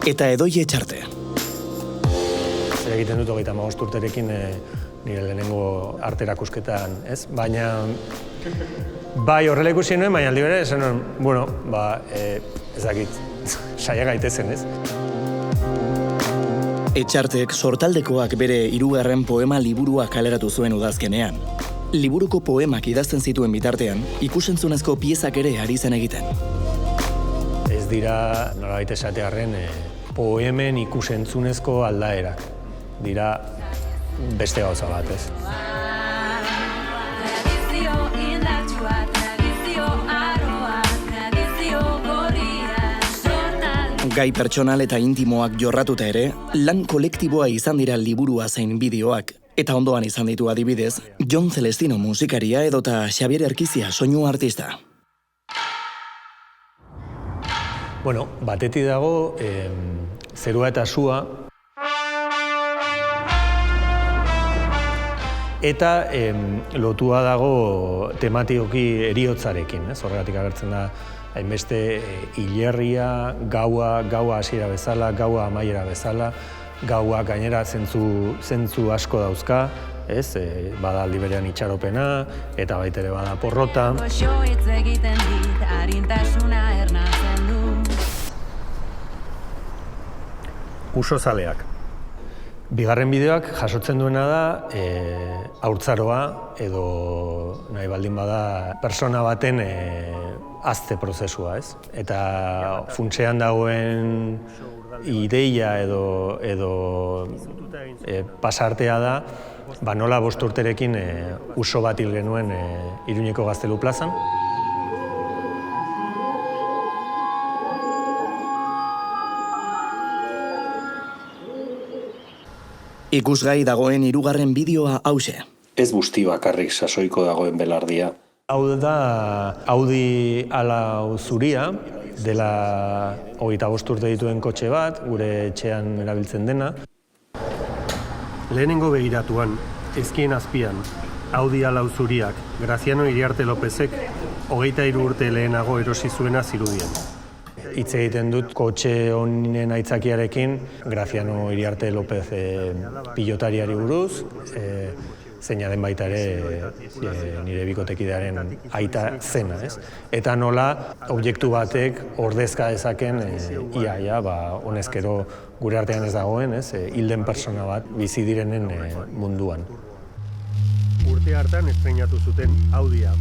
eta Edoi Etxarte. Zer egiten dut 35 urterekin nire lehenengo arte erakusketan, ez? Baina, bai horrela ikusi nuen, baina aldi bere, esan nuen, bueno, ez dakit, saia gaitezen, ez? Etxartek sortaldekoak bere 3. poema liburua kaleratu zuen udazkenean. Liburuko poemak idazten zituen bitartean, ikusentzunezko piezak ere ari zen egiten. Ez dira, nolabait esatearren, poemen ikusentzunezko aldaerak. Dira beste gauza bat, ez? Gai pertsonal eta intimoak jorratuta ere, lan kolektiboa izan dira liburua zein bideoak, eta ondoan izan ditu adibidez, Jon Celestino musikaria edota Xabier Erkizia soinu artista. Bueno, batetik dago, zerua eta sua, eta lotua dago tematikoki eriotzarekin, ez? Horregatik agertzen da, hainbeste hilerria, gaua hasiera bezala, gaua amaiera bezala, gaua gainera zentzu asko dauzka, ez? Bada aldi berean itxaropena, eta baita ere bada porrota. Usozaleak. Bigarren bideoak jasotzen duena da haurtzaroa edo nahi baldin bada persona baten hazte prozesua, ez? Eta funtsean dagoen ideia edo pasartea da, nola 5 urterekin uso bat hil genuen Iruñeko Gaztelu plazan. Ikusgai dagoen 3. bideoa hauxe. Ez busti bakarrik sasoiko dagoen belardia. Hau da Audi A4 zuria, dela 25 urte dituen kotxe bat, gure etxean erabiltzen dena. Lehenengo begiratuan, ezkien azpian, Audi A4 zuriak, Graziano Iriarte Lopezek 23 urte lehenago erosi zuena zirudien. Hitz egiten dut kotxe honen aitzakiarekin, Graziano Iriarte Lopez pilotariari buruz, zeina den baita ere nire bikotekidearen aita zena, ez? Eta nola objektu batek ordezka dezaken ia honezkero gure artean ez dagoen, ez? Hilden persona bat bizi direnen munduan. Urte hartan estreinatu zuten Audia,